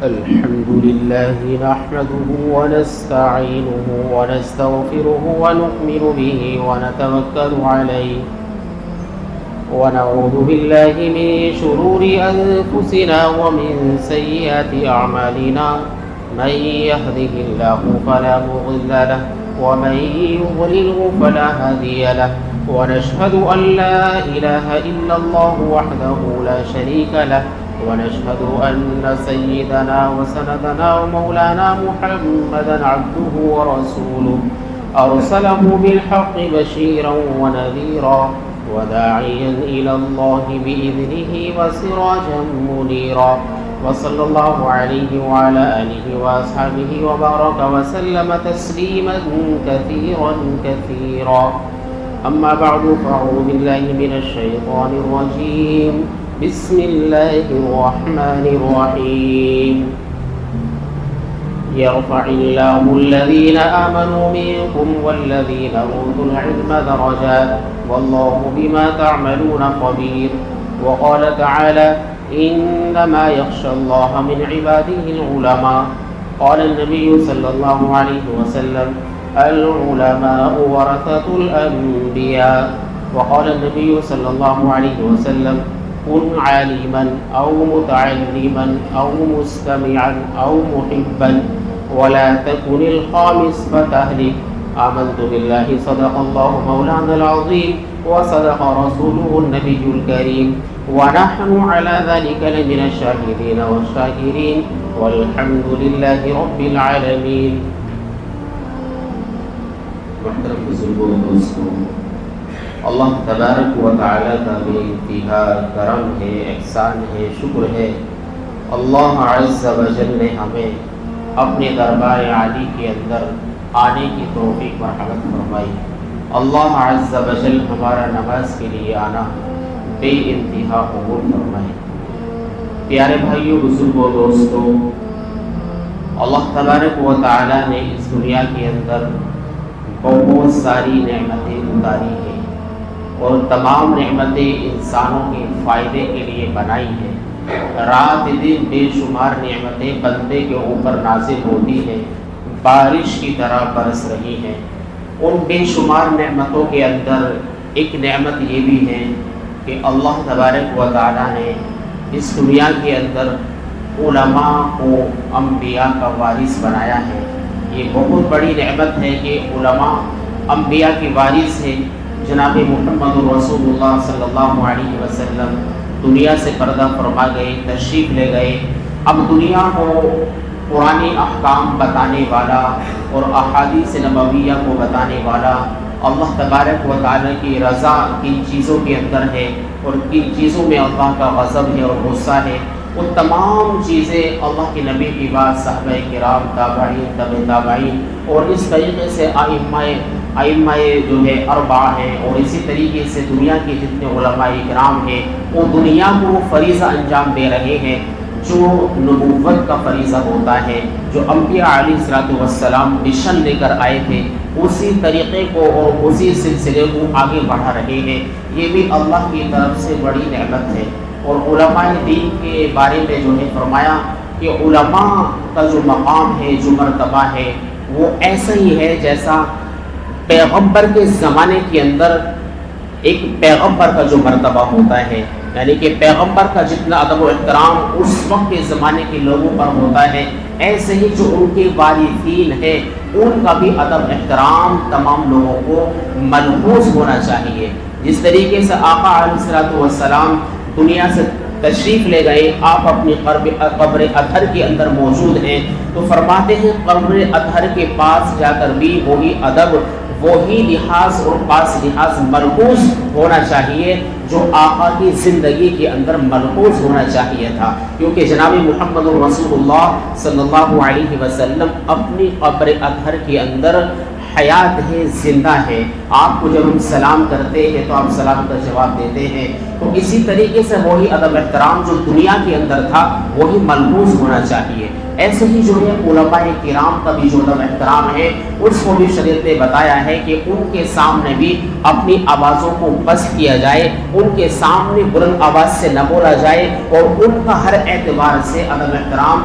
الحمد لله نحمده ونستعينه ونستغفره ونؤمن به ونتوكل عليه ونعوذ بالله من شرور أنفسنا ومن سيئات أعمالنا من يهده الله فلا مضل له ومن يضلله فلا هادي له ونشهد أن لا إله إلا الله وحده لا شريك له ونشهد أن سيدنا وسندنا ومولانا محمدا عبده ورسوله أرسله بالحق بشيرا ونذيرا وداعيا إلى الله بإذنه وسراجا منيرا وصلى الله عليه وعلى آله وأصحابه وبارك وسلم تسليما كثيرا كثيرا أما بعد فأعوذ بالله من الشيطان الرجيم بسم الله الرحمن الرحيم يرفع الله الذين آمنوا منكم والذين أوتوا العلم درجات والله بما تعملون خبير وقال تعالى إنما يخشى الله من عباده العلماء قال النبي صلى الله عليه وسلم العلماء ورثة الأنبياء وقال النبي صلى الله عليه وسلم كن عالما أو متعلما أو مستمعا أو محبا ولا تكن الخامس فتهلك آمنت بالله صدق الله مولانا العظيم وصدق رسوله النبي الكريم ونحن على ذلك لمن الشاهدين والشاكرين والحمد لله رب العالمين. محترم بزرگوں دوستوں، اللہ تبارک و تعالیٰ کا بے انتہا کرم ہے، احسان ہے، شکر ہے. اللہ عز و جل نے ہمیں اپنے دربار عالی کے اندر آنے کی توفیق مرحمت فرمائی. اللہ عز و جل ہمارا نماز کے لیے آنا بے انتہا قبول فرمائے. پیارے بھائیوں، بزرگوں، دوستوں، اللہ تبارک و تعالیٰ نے اس دنیا کے اندر بہت ساری نعمتیں اتاری ہیں اور تمام نعمتیں انسانوں کے فائدے کے لیے بنائی ہیں. رات دن بے شمار نعمتیں بندے کے اوپر نازل ہوتی ہیں، بارش کی طرح برس رہی ہیں. ان بے شمار نعمتوں کے اندر ایک نعمت یہ بھی ہے کہ اللہ تبارک و تعالیٰ نے اس دنیا کے اندر علماء کو انبیاء کا وارث بنایا ہے. یہ بہت بڑی نعمت ہے کہ علماء انبیاء کے وارث ہیں. جناب محمد رسول اللہ صلی اللہ علیہ وسلم دنیا سے پردہ فرما گئے، تشریف لے گئے. اب دنیا کو قرآنی احکام بتانے والا اور احادیث نبویہ کو بتانے والا اللہ تبارک و تعالیٰ کی رضا کن چیزوں کے اندر ہے اور کن چیزوں میں اللہ کا غضب ہے اور غصہ ہے، وہ تمام چیزیں اللہ کے نبی کی بات صحابہ کرام، تابعین، تبع تابعین اور اس طریقے سے ائمہ جو ہے اربعہ ہیں اور اسی طریقے سے دنیا کے جتنے علماء کرام ہیں وہ دنیا کو فریضہ انجام دے رہے ہیں جو نبوت کا فریضہ ہوتا ہے، جو انبیاء علیہ السلام مشن لے کر آئے تھے، اسی طریقے کو اور اسی سلسلے کو آگے بڑھا رہے ہیں. یہ بھی اللہ کی طرف سے بڑی نعمت ہے. اور علماء دین کے بارے میں جو ہے فرمایا کہ علماء کا جو مقام ہے، جو مرتبہ ہے، وہ ایسا ہی ہے جیسا پیغمبر کے زمانے کے اندر ایک پیغمبر کا جو مرتبہ ہوتا ہے. یعنی کہ پیغمبر کا جتنا ادب و احترام اس وقت کے زمانے کے لوگوں پر ہوتا ہے، ایسے ہی جو ان کے وارثین ہیں ان کا بھی ادب احترام تمام لوگوں کو ملحوظ ہونا چاہیے. جس طریقے سے آقا علیہ السلام دنیا سے تشریف لے گئے، آپ اپنی قبر اطہر کے اندر موجود ہیں، تو فرماتے ہیں قبر اطہر کے پاس جا کر بھی وہی ادب، وہی لحاظ اور پاس لحاظ ملحوظ ہونا چاہیے جو آقا کی زندگی کے اندر ملحوظ ہونا چاہیے تھا. کیونکہ جناب محمد رسول اللہ صلی اللہ علیہ وسلم اپنی قبر اطہر کے اندر حیات ہے، زندہ ہے. آپ کو جب ہم سلام کرتے ہیں تو آپ سلام کا جواب دیتے ہیں. تو اسی طریقے سے وہی ادب احترام جو دنیا کے اندر تھا وہی ملحوظ ہونا چاہیے. ایسے ہی جو ہے علماء کرام کا بھی جو ادب احترام ہے اس کو بھی شریعت نے بتایا ہے کہ ان کے سامنے بھی اپنی آوازوں کو پست کیا جائے، ان کے سامنے بلند آواز سے نہ بولا جائے اور ان کا ہر اعتبار سے ادب احترام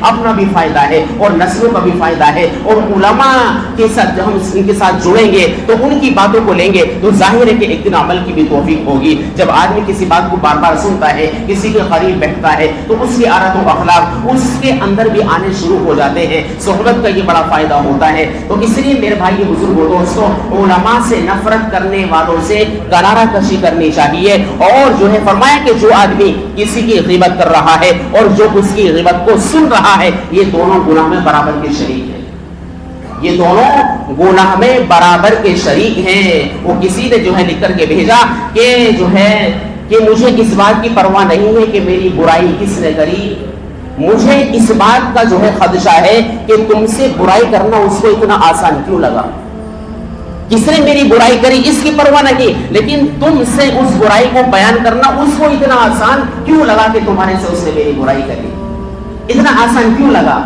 اپنا بھی فائدہ ہے اور نسلوں کا بھی فائدہ ہے، اور علماء کے ساتھ جب ہم ان کے ساتھ جڑیں گے تو ان کی باتوں کو لیں گے تو ظاہر ہے کہ ایک دن عمل کی بھی توفیق ہوگی۔ جب آدمی کسی بات کو بار بار سنتا ہے، کسی کے قریب بیٹھتا ہے، تو اس کی عادت و اخلاق اس کے اندر بھی آنے شروع ہو جاتے ہیں۔ صحبت کا یہ بڑا فائدہ ہوتا ہے۔ تو اس لیے میرے بھائی بزرگوں دوستوں، علماء سے نفرت کرنے والوں سے کنارہ کشی کرنی چاہیے، اور جو ہے فرمایا کہ جو آدمی کسی کی غیبت کر رہا ہے اور جو اس کی غیبت کو سن رہا ہے، یہ دونوں گناہ میں برابر کے شریک ہیں، یہ دونوں گناہ میں برابر کے شریک ہیں۔ وہ کسی نے جو ہے لکھ کر کے بھیجا کہ جو ہے کہ مجھے اس بات کی پرواہ نہیں ہے کہ میری برائی کس نے کری، مجھے اس بات کا جو ہے خدشہ ہے کہ تم سے برائی کرنا اس کو اتنا آسان کیوں لگا، کس نے میری برائی کری اس کی پرواہ نہیں، لیکن تم سے اس برائی کو بیان کرنا اس کو اتنا آسان کیوں لگا کہ تمہارے سے اس نے میری برائی کری، اتنا آسان کیوں لگا؟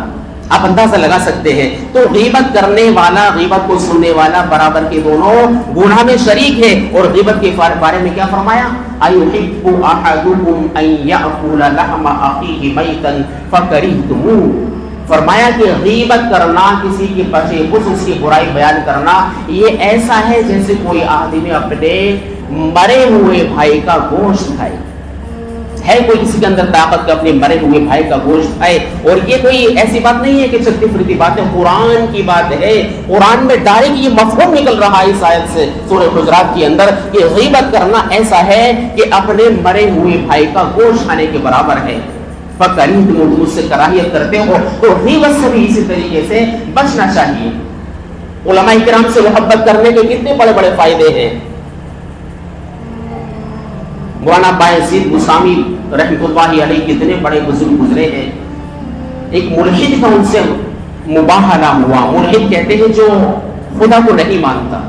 آپ اندازہ لگا سکتے ہیں۔ تو غیبت کرنے والا، غیبت کو سننے والا برابر کے دونوں گناہ میں شریک ہے۔ اور غیبت کے بارے میں کیا فرمایا؟ اَيُحِبُّ أَحَدُكُمْ أَن يَأْكُلَ لَحْمَ أَخِيهِ مَيْتًا فَكَرِهْتُمُوهُ، فرمایا کہ غیبت کرنا، کسی کی پشیپوش اس کی برائی بیان کرنا، یہ ایسا ہے جیسے کوئی آدمی اپنے مرے ہوئے بھائی کا گوشت کھائے۔ ہے کوئی کسی کے اندر طاقت کا اپنے مرے ہوئے بھائی کا گوشت کھائے؟ اور یہ کوئی ایسی بات نہیں ہے کہ چلتی پھرتی بات ہے، قرآن کی بات ہے۔ قرآن میں ڈائریکٹ یہ مفہوم نکل رہا ہے اس آیت سے، سورہ حجرات کے اندر، کہ غیبت کرنا ایسا ہے کہ اپنے مرے ہوئے بھائی کا گوشت کھانے کے برابر ہے۔ فَكَرِهْتُمُوهُ، تم اس سے کراہیت کرتے ہو، تو غیبت سے بھی اسی طریقے سے بچنا چاہیے۔ علماء کرام سے محبت کرنے کے کتنے بڑے بڑے فائدے ہیں۔ مولانا بایزید بسطامی رحمۃ اللہ علیہ کتنے بڑے بزرگ گزرے ہیں۔ ایک ملحد کا ان سے مباہلہ ہوا۔ ملحد کہتے ہیں جو خدا کو نہیں مانتا،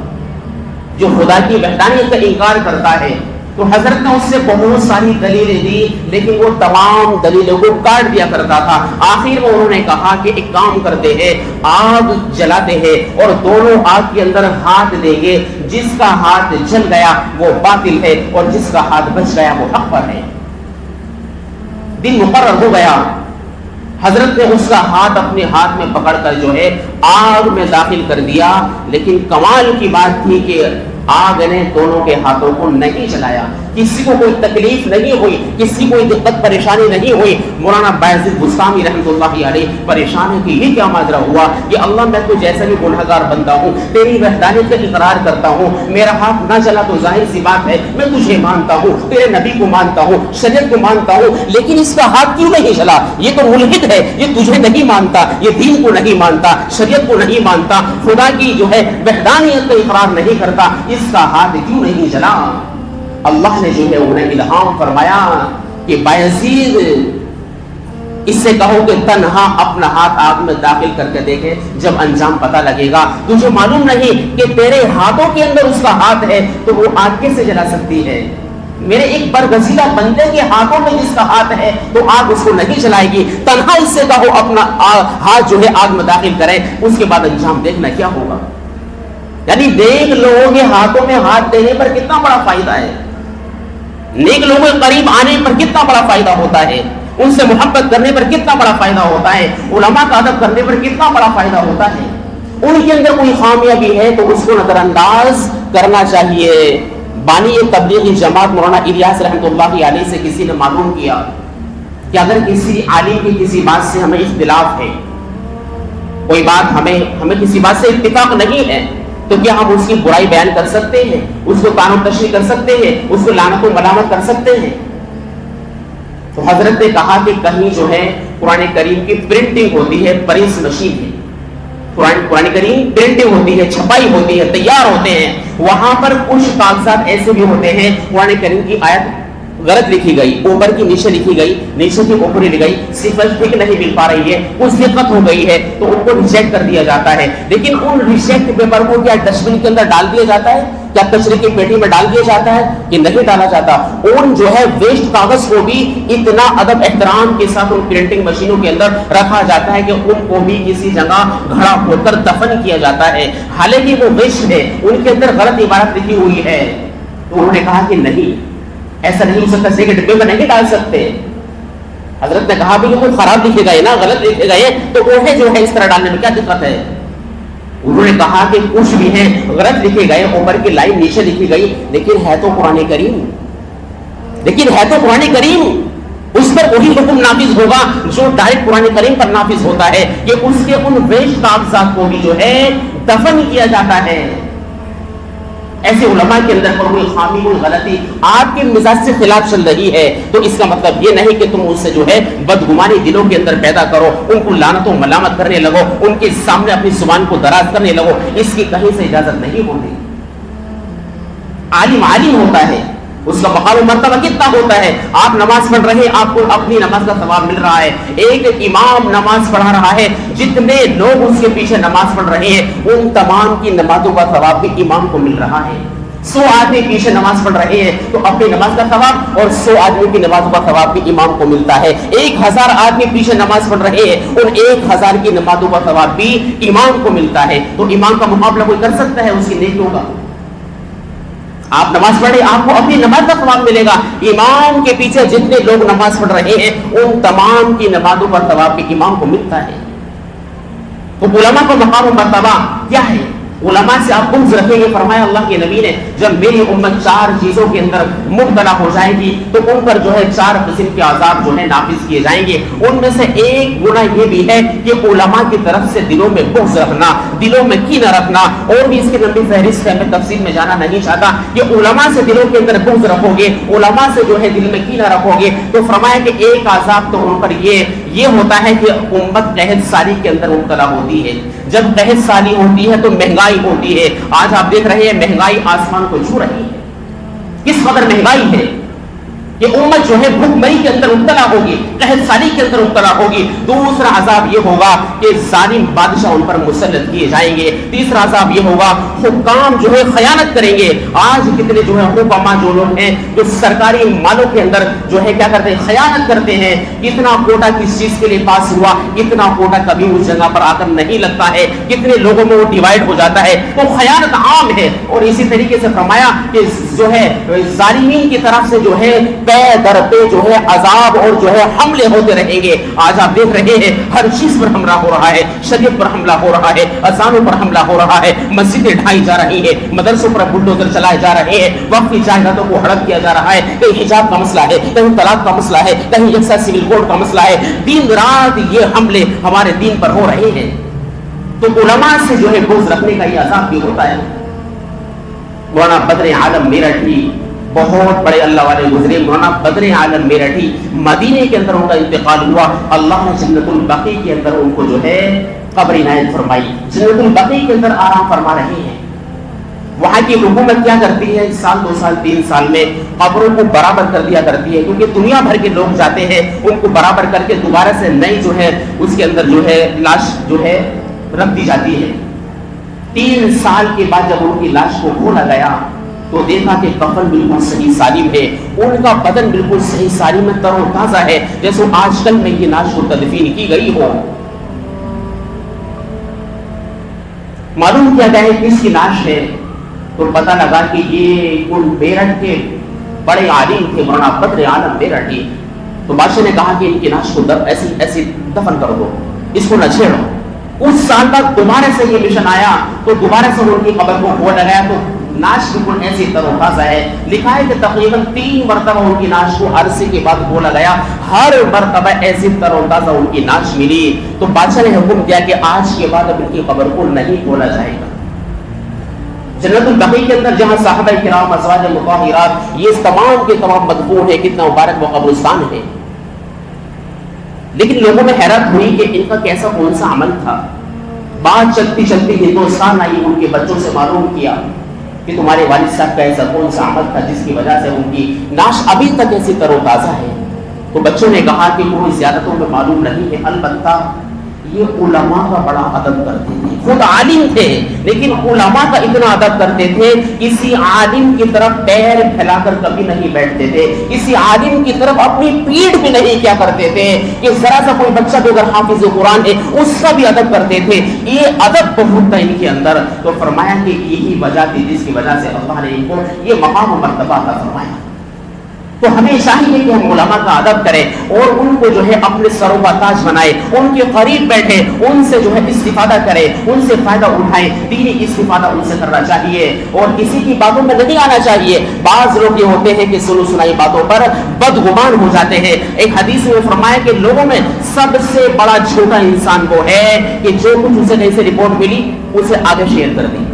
جو خدا کی وحدانیت کا انکار کرتا ہے۔ تو حضرت نے اس سے بہت ساری دلیلیں دی، لیکن وہ تمام دلیلوں کو کاٹ دیا کرتا تھا۔ آخر میں انہوں نے کہا کہ ایک کام کرتے ہیں، آگ جلاتے ہیں اور دونوں آگ کے اندر ہاتھ دیں گے، جس کا ہاتھ جل گیا وہ باطل ہے اور جس کا ہاتھ بچ گیا وہ حق پر ہے۔ دن مقرر ہو گیا، حضرت نے اس کا ہاتھ اپنے ہاتھ میں پکڑ کر جو ہے آگ میں داخل کر دیا، لیکن کمال کی بات تھی کہ آگ نے دونوں کے ہاتھوں کو نہیں جلایا، کسی کو کوئی تکلیف نہیں ہوئی، کسی کو کوئی دقت پریشانی نہیں ہوئی۔ مولانا بایزید بسطامی رحمۃ اللہ علیہ پریشان ہے کہ یہ کیا ماجرا ہوا کہ اللہ میں تو جیسا بھی گنہگار بندہ ہوں، تیری وحدانیت کا اقرار کرتا ہوں، میرا ہاتھ نہ جلا تو ظاہر سی بات ہے میں تجھے مانتا ہوں، تیرے نبی کو مانتا ہوں، شریعت کو مانتا ہوں، لیکن اس کا ہاتھ کیوں نہیں جلا؟ یہ تو ملحد ہے، یہ تجھے نہیں مانتا، یہ دین کو نہیں مانتا، شریعت کو نہیں مانتا، خدا کی جو ہے وحدانیت کا اقرار نہیں کرتا، اس کا ہاتھ کیوں نہیں جلا؟ اللہ نے جو ہے انہیں الہام فرمایا کہ بایزید اس سے کہو کہ تنہا اپنا ہاتھ آگ میں داخل کر کے دیکھے، جب انجام پتہ لگے گا۔ تجھے معلوم نہیں کہ تیرے ہاتھوں کے اندر اس کا ہاتھ ہے تو وہ آگ کیسے جلا سکتی ہے؟ میرے ایک برگزیدہ بندے کے ہاتھوں میں جس کا ہاتھ ہے تو آگ اس کو نہیں جلائے گی۔ تنہا اس سے کہو اپنا ہاتھ جو ہے آگ میں داخل کرے، اس کے بعد انجام دیکھنا کیا ہوگا۔ یعنی نیک لوگوں کے ہاتھوں میں ہاتھ دینے پر کتنا بڑا فائدہ ہے، نیک لوگوں کے قریب آنے پر کتنا بڑا فائدہ ہوتا ہے، ان سے محبت کرنے پر کتنا بڑا فائدہ ہوتا ہے، علماء کا ادب کرنے پر کتنا بڑا فائدہ ہوتا ہے۔ ان کے اندر کوئی خامیاں بھی ہے تو اس کو نظر انداز کرنا چاہیے۔ بانی تبلیغی جماعت مولانا الیاس رحمۃ اللہ علیہ سے کسی نے معلوم کیا کہ اگر کسی عالم کی کسی بات سے ہمیں اختلاف ہے، کوئی بات ہمیں کسی بات سے اتفاق نہیں ہے، تو کیا ہم اس کی برائی بیان کر سکتے ہیں، اس کو طعن و تشریح کر سکتے ہیں، اس کو لعنت و ملامت کر سکتے ہیں؟ تو حضرت نے کہا کہ کہیں جو ہے قرآن کریم کی پرنٹنگ ہوتی ہے، پریس مشین ہے، قرآن کریم پرنٹنگ ہوتی ہے، چھپائی ہوتی ہے، تیار ہوتے ہیں، وہاں پر کچھ کاغذات ایسے بھی ہوتے ہیں قرآن کریم کی آیت غلط لکھی گئی، اوپر کی نیچے لکھی گئی، نیچے کی اوپر لکھی گئی، صفت ٹھیک نہیں مل پا رہی ہے، کچھ دقت ہو گئی ہے تو ان کو ریجیکٹ کر دیا جاتا ہے۔ لیکن ان ریجیکٹ پیپر کو کیا ڈسٹ بن کے اندر ڈال دیا جاتا ہے، کیا کچرے کی پیٹی میں ڈال دیا جاتا ہے کہ نہیں ڈالا جاتا؟ ان جو ہے ویسٹ کاغذ کو بھی اتنا ادب احترام کے ساتھ ان پرنٹنگ مشینوں کے اندر رکھا جاتا ہے کہ ان کو بھی کسی جگہ گھڑا کھود کر دفن کیا جاتا ہے، حالانکہ وہ ویسٹ ہے، ان کے اندر غلط عبارت لکھی ہوئی ہے۔ تو انہوں نے کہا کہ نہیں، ایسا نہیں ہو سکتا، اسے ڈبے میں نہیں ڈال سکتے۔ حضرت نے کہا بھی کہ کوئی خراب لکھے گئے نا، غلط لکھے گئے تو وہ ہے جو ہے اس طرح ڈالنے میں کیا دقت ہے؟ انہوں نے کہا کہ کچھ بھی ہے غلط لکھے گئے، اوپر کی لائن نیچے لکھی گئی، لیکن ہے تو قرآن کریم، لیکن ہے تو قرآن کریم، اس پر وہی حکم نافذ ہوگا جو ڈائریکٹ قرآن کریم پر نافذ ہوتا ہے کہ اس کے ان ویسٹ کاغذات کو بھی جو ہے دفن کیا جاتا ہے۔ ایسے علماء کے اندر کوئی خامی، کوئی غلطی آپ کے مزاج سے خلاف چل رہی ہے تو اس کا مطلب یہ نہیں کہ تم اس سے جو ہے بدگمانی دلوں کے اندر پیدا کرو، ان کو لعنت و ملامت کرنے لگو، ان کے سامنے اپنی زبان کو دراز کرنے لگو، اس کی کہیں سے اجازت نہیں ہوتی۔ عالم عالم ہوتا ہے، اس کا مقام و مرتبہ کتنا ہوتا ہے۔ آپ نماز پڑھ رہے ہیں، آپ کو اپنی نماز کا ثواب مل رہا ہے۔ ایک امام نماز پڑھا رہا ہے، جتنے لوگ اس کے پیچھے نماز پڑھ رہے ہیں ان تمام کی نمازوں کا ثواب بھی امام کو مل رہا ہے۔ 100 آدمی پیچھے نماز پڑھ رہے ہیں تو اپنی نماز کا ثواب اور 100 آدمی کی نمازوں کا ثواب بھی امام کو ملتا ہے۔ 1000 آدمی پیچھے نماز پڑھ رہے ہیں، ان 1000 کی نمازوں کا ثواب بھی امام کو ملتا ہے۔ تو امام کا مقابلہ کوئی کر سکتا ہے اس کی نیکیوں کا؟ آپ نماز پڑھے، آپ کو اپنی نماز کا ثواب ملے گا، امام کے پیچھے جتنے لوگ نماز پڑھ رہے ہیں ان تمام کی نمازوں کا ثواب بھی امام کو ملتا ہے۔ تو علماء کا مقام و مرتبہ کیا ہے؟ علماء سے آپ بغض رکھیں گے، فرمایا اللہ کے نبی نے جب میری امت 4 چیزوں کے اندر مبتلا ہو جائے گی تو ان پر جو ہے 4 قسم کے عذاب جو ہے نافذ کیے جائیں گے۔ ان میں سے ایک گناہ یہ بھی ہے کہ علماء کی طرف سے دلوں میں بغض رکھنا، دلوں میں کینہ رکھنا، اور بھی اس کی لمبی فہرست ہے، میں تفصیل میں جانا نہیں چاہتا کہ علماء سے دلوں کے اندر بغض رکھو گے، علماء سے جو ہے دل میں کینہ رکھو گے تو فرمایا کہ ایک عذاب تو ان پر یہ ہوتا ہے کہ امت قحط سالی کے اندر مبتلا ہوتی ہے۔ جب قحط سالی ہوتی ہے تو مہنگائی ہوتی ہے۔ آج آپ دیکھ رہے ہیں مہنگائی آسمان کو چھو رہی ہے، کس قدر مہنگائی ہے کہ امت جو ہے بھوک مری کے اندر مبتلا ہوگی، قحط سالی کے اندر مبتلا ہوگی۔ دوسرا عذاب یہ ہوگا کہ ظالم بادشاہ ان پر مسلط کیے جائیں گے۔ تیسرا عذاب یہ ہوگا حکام جو ہے خیانت کریں گے۔ آج کتنے جو ہے حکما جو لوگ ہیں جو سرکاری مالوں کے اندر جو ہے کیا کرتے ہیں، خیانت کرتے ہیں۔ اتنا کوٹا کس چیز کے لیے پاس ہوا، اتنا کوٹا کبھی اس جگہ پر آ کر نہیں لگتا ہے، کتنے لوگوں میں وہ ڈیوائڈ ہو جاتا ہے، تو خیانت عام ہے۔ اور اسی طریقے سے فرمایا کہ جو ہے ظالمین کی طرف سے جو ہے پے در پہ جو ہے عذاب اور جو ہے حملے ہوتے رہیں گے۔ آج آپ دیکھ رہے ہیں ہر چیز پر حملہ ہو رہا ہے، شریعت پر حملہ ہو رہا ہے، اذانوں پر حملہ ہو رہا ہے، مسجدیں ڈھائی جا رہی ہیں، مدرسوں پر بلڈوزر چلائے جا رہے ہیں، وقفی جائیدادوں کو ہڑپ کیا جا رہا ہے، کہیں حجاب کا مسئلہ ہے، کہیں طلاق کا مسئلہ ہے، کہیں یکساں سول کوڈ کا مسئلہ ہے۔ دن رات یہ حملے ہمارے دین پر ہو رہے ہیں۔ تو علماء سے جو ہے بغض رکھنے کا یہ عذاب بھی ہوتا ہے۔ مولانا بدر عالم میرٹھی بہت بڑے اللہ والے گزرے، مولانا بدر عالم میرٹھی مدینے کے اندر ان کا انتقال ہوا، اللہ نے جنت البقیع کے اندر ان کو جو ہے قبر عنایت فرمائی، جنت البقیع کے اندر آرام فرما رہے ہیں۔ وہاں کی حکومت کیا کرتی ہے، 1 سال 2 سال 3 سال میں قبروں کو برابر کر دیا کرتی ہے، کیونکہ دنیا بھر کے لوگ جاتے ہیں، ان کو برابر کر کے دوبارہ سے نئی جو ہے اس کے اندر جو ہے لاش جو ہے رکھ دی جاتی ہے۔ 3 سال کے بعد جب ان کی لاش کو کھولا گیا تو دیکھا کہ کفن بالکل صحیح سالم ہے، ان کا بدن بالکل صحیح سالم ہے، تر و تازہ ہے، جیسے آج کل میں یہ لاش کو تدفین کی گئی ہو۔ معلوم کیا گیا ہے کس کی لاش ہے تو پتہ لگا کہ یہ ان میرٹھ کے بڑے عالم تھے، مولانا بدر عالم میرٹھی۔ تو بادشاہ نے کہا کہ ان کی لاش کو ایسی دفن کر دو، اس کو نہ چھیڑو۔ اس سال بعد دوبارہ سے یہ مشن آیا تو دوبارہ سے ان کی قبر کو کھولا گیا تو لاش بالکل ایسی تر و تازہ ہے۔ لکھا ہے کہ تقریباً 3 مرتبہ ان کی لاش کو عرصے کے بعد کھولا گیا، ہر مرتبہ ایسی تر و تازہ ان کی لاش ملی۔ تو بادشاہ نے حکم دیا کہ آج کے بعد اب ان کی قبر کو نہیں کھولا جائے گا۔ جنت البقیع کے اندر جہاں صحابہ کرام ازواج مطہرات یہ تمام کے تمام مدفون ہیں، کتنا مبارک وہ قبرستان ہے۔ لیکن لوگوں میں حیرت ہوئی کہ ان کا کیسا کون سا عمل تھا۔ بات چلتی چلتی ہندوستان آئی، ان کے بچوں سے معلوم کیا کہ تمہارے والد صاحب کا ایسا کون سا عمل تھا جس کی وجہ سے ان کی لاش ابھی تک ایسی تر و تازہ ہے۔ تو بچوں نے کہا کہ کوئی زیادتوں میں معلوم نہیں ہے، البتہ یہ علماء کا بڑا ادب کرتے تھے، خود عالم تھے لیکن علماء کا اتنا ادب کرتے تھے، کسی عالم کی طرف پیر پھیلا کر کبھی نہیں بیٹھتے تھے، کسی عالم کی طرف اپنی پیٹھ بھی نہیں کیا کرتے تھے کہ ذرا سا کوئی بچہ بھی اگر حافظ قرآن ہے اس کا بھی ادب کرتے تھے۔ یہ ادب بہت تھا ان کے اندر۔ تو فرمایا کہ یہی وجہ تھی جس کی وجہ سے اللہ نے ان کو یہ مقام و مرتبہ عطا فرمایا۔ تو ہمیں چاہیے کہ ہم علماء کا ادب کریں اور ان کو جو ہے اپنے سروں کا تاج بنائے، ان کے قریب بیٹھے، ان سے جو ہے استفادہ کرے، ان سے فائدہ اٹھائیں، دینی استفادہ ان سے کرنا چاہیے اور کسی کی باتوں میں نہیں آنا چاہیے۔ بعض لوگ یہ ہوتے ہیں کہ سنو سنائی باتوں پر بدگمان ہو جاتے ہیں۔ ایک حدیث میں فرمایا کہ لوگوں میں سب سے بڑا جھوٹا انسان وہ ہے کہ جو کچھ اسے کہیں سے رپورٹ ملی اسے آگے شیئر کر دی۔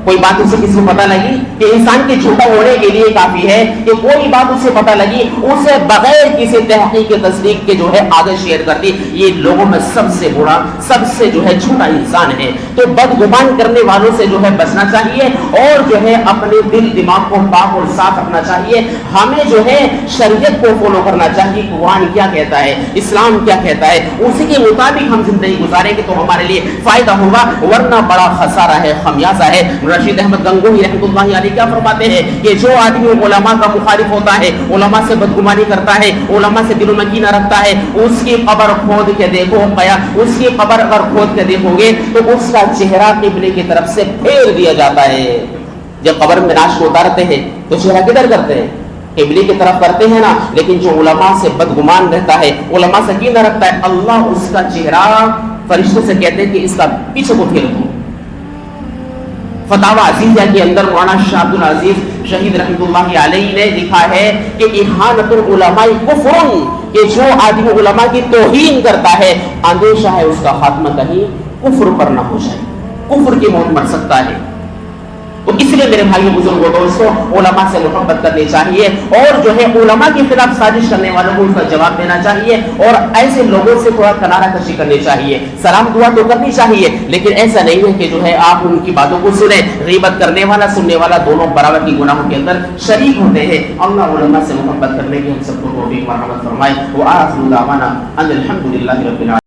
کوئی بات اسے کسی کو پتہ لگی کہ انسان کے جھوٹا ہونے کے لیے کافی ہے کہ کوئی بات اسے پتہ لگی اسے بغیر کسی تحقیق تصدیق کے جو ہے آگے شیئر کر دی۔ یہ لوگوں میں سب سے برا، سب سے جو ہے جھوٹا انسان ہے۔ تو بدگمان کرنے والوں سے جو ہے بچنا چاہیے اور جو ہے اپنے دل دماغ کو پاک اور صاف رکھنا چاہیے۔ ہمیں جو ہے شریعت کو فالو کرنا چاہیے، قرآن کیا کہتا ہے، اسلام کیا کہتا ہے، اسی کے مطابق ہم زندگی گزاریں گے تو ہمارے لیے فائدہ ہوگا، ورنہ بڑا خسارہ ہے، خمیازہ ہے۔ رشید احمد گنگوہی رحمۃ اللہ علیہ کیا فرماتے ہیں کہ جو آدمی علماء کا مخالف ہوتا ہے، علماء سے بدگمانی کرتا ہے، علماء سے دلوں میں کینہ رکھتا ہے، اس کی قبر کھود کے دیکھو، اس کی قبر اگر کھود کے دیکھو گے تو اس کا چہرہ قبلے کی طرف سے پھیر دیا جاتا ہے۔ جب قبر میں لاش کو اتارتے ہیں تو چہرہ کدھر کرتے ہیں؟ قبلے کی طرف کرتے ہیں نا۔ لیکن جو علماء سے بدگمان رہتا ہے، علماء سے کینہ رکھتا ہے، اللہ اس کا چہرہ فرشتے سے کہتے ہیں کہ اس کا پیچھے کو پھیر دو۔ فتاوی عزیزہ کے اندر مولانا شاہ عبد العزیز شہید رحمۃ اللہ علیہ نے لکھا ہے کہ احانۃ العلماء کفر، کہ جو آدمی علماء کی توہین کرتا ہے اندیشہ ہے اس کا خاتمہ کہیں کفر پر نہ ہو جائے، کفر کی موت مر سکتا ہے۔ تو اس لیے میرے بھائیوں بزرگوں دوستوں، علماء سے محبت کرنی چاہیے اور جو ہے علماء کے خلاف سازش کرنے والوں کو اس کا جواب دینا چاہیے اور ایسے لوگوں سے تھوڑا کنارہ کشی کرنی چاہیے۔ سلام دعا تو کرنی چاہیے، لیکن ایسا نہیں ہے کہ جو ہے آپ ان کی باتوں کو سنیں۔ غیبت کرنے والا سننے والا دونوں برابر کی گناہوں کے اندر شریک ہوتے ہیں۔ اللہ علماء سے محبت کرنے کی ہم سب کو توفیق مرحمت فرمائے۔ وآخر دعوانا ان الحمد للہ رب العالمین۔